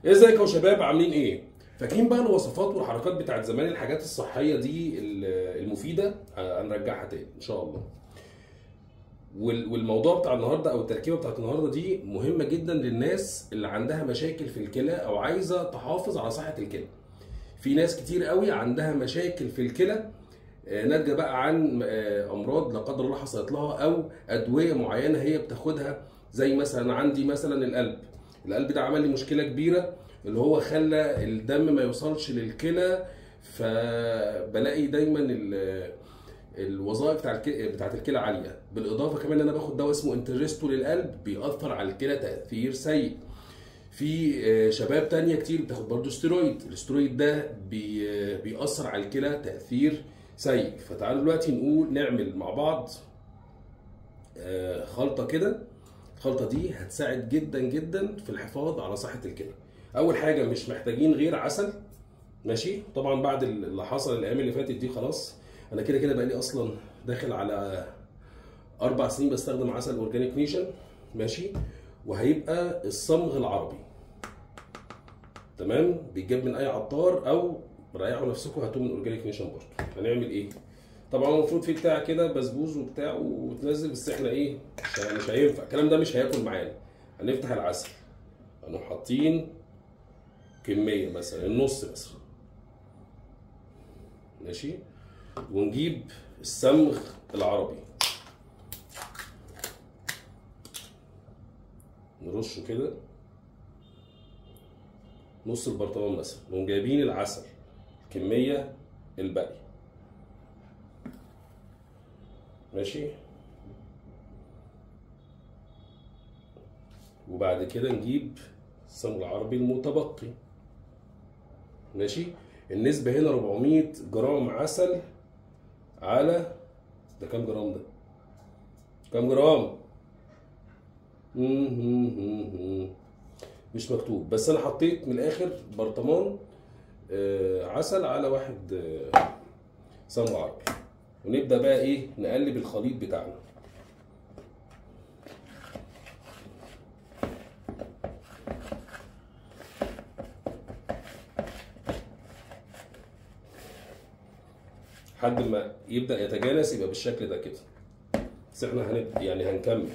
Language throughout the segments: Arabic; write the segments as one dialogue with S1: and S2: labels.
S1: ازيكم يا شباب، عاملين ايه؟ فاكرين بقى الوصفات والحركات بتاعت زمان، الحاجات الصحيه دي المفيده هنرجعها تاني ان شاء الله. والموضوع بتاع النهارده او التركيبه بتاعت النهارده دي مهمه جدا للناس اللي عندها مشاكل في الكلى او عايزه تحافظ على صحه الكلى. في ناس كتير قوي عندها مشاكل في الكلى ناتجه بقى عن امراض لا قدر الله حصلت لها، او ادويه معينه هي بتاخدها. زي مثلا عندي مثلا القلب ده عمل لي مشكله كبيره، اللي هو خلى الدم ما يوصلش للكلى، فبلاقي دايما الوظائف بتاعت الكلى عاليه. بالاضافه كمان ان انا باخد دواء اسمه انترستو للقلب بيأثر على الكلى تأثير سيء. في شباب تانية كتير بتاخد برضه الاسترويد ده بيأثر على الكلى تأثير سيء. فتعالوا دلوقتي نعمل مع بعض خلطة كده. الخلطة دي هتساعد جدا جدا في الحفاظ على صحة الكلى. أول حاجة مش محتاجين غير عسل، ماشي؟ طبعا بعد اللي حصل الأيام اللي فاتت دي خلاص، أنا كده كده بقالي أصلا داخل على 4 سنين بستخدم عسل أورجانيك نيشن، ماشي؟ وهيبقى الصمغ العربي، تمام؟ بيتجاب من أي عطار، أو ريحوا نفسكم هاتوه من أورجانيك نيشن برضه. هنعمل إيه؟ طبعا المفروض في بتاع كده بسبوز وبتاع وتنزل، بس احنا ايه، مش هينفع الكلام ده، مش هياكل معانا. هنفتح العسل، هنروح حاطين كميه مثلا النص مثلا، ماشي؟ ونجيب الصمغ العربي نرشه كده نص البرطمان مثلا، ونقوم جايبين العسل الكميه الباقيه، ماشي؟ وبعد كده نجيب الصمغ العربي المتبقي، ماشي؟ النسبة هنا 400 جرام عسل على ده كام جرام؟ ده كام جرام؟ مش مكتوب، بس انا حطيت من الاخر برطمان عسل على 1 صمغ عربي. ونبدأ بقى ايه، نقلب الخليط بتاعنا. لحد ما يبدأ يتجانس، يبقى بالشكل ده كده. بس احنا يعني هنكمل.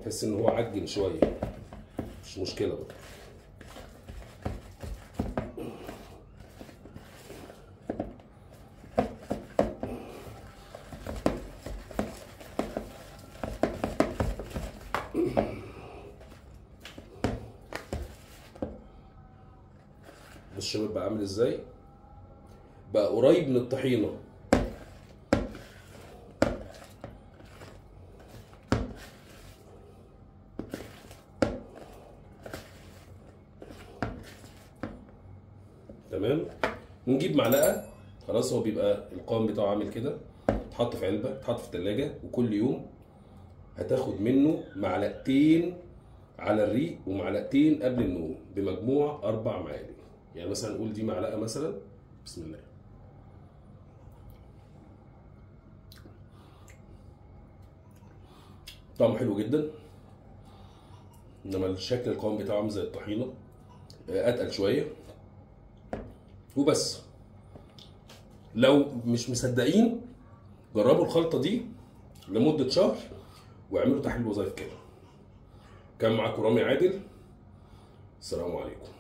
S1: تحس ان هو عجن شويه، مش مشكله بقى. بص الشباب بقى عامل ازاي، بقى قريب من الطحينه. تمام. ونجيب معلقه، خلاص هو بيبقى القوام بتاعه عامل كده، تحط في علبه، تحط في الثلاجه، وكل يوم هتاخد منه معلقتين على الريق ومعلقتين قبل النوم، بمجموع 4 معالق. يعني مثلا نقول دي معلقه مثلا، بسم الله. طعمه حلو جدا، انما الشكل القوام بتاعه عامل زي الطحينه، اتقل شويه وبس. لو مش مصدقين جربوا الخلطه دي لمده شهر واعملوا تحليل وظائف كده. كان معاكم رامي عادل، السلام عليكم.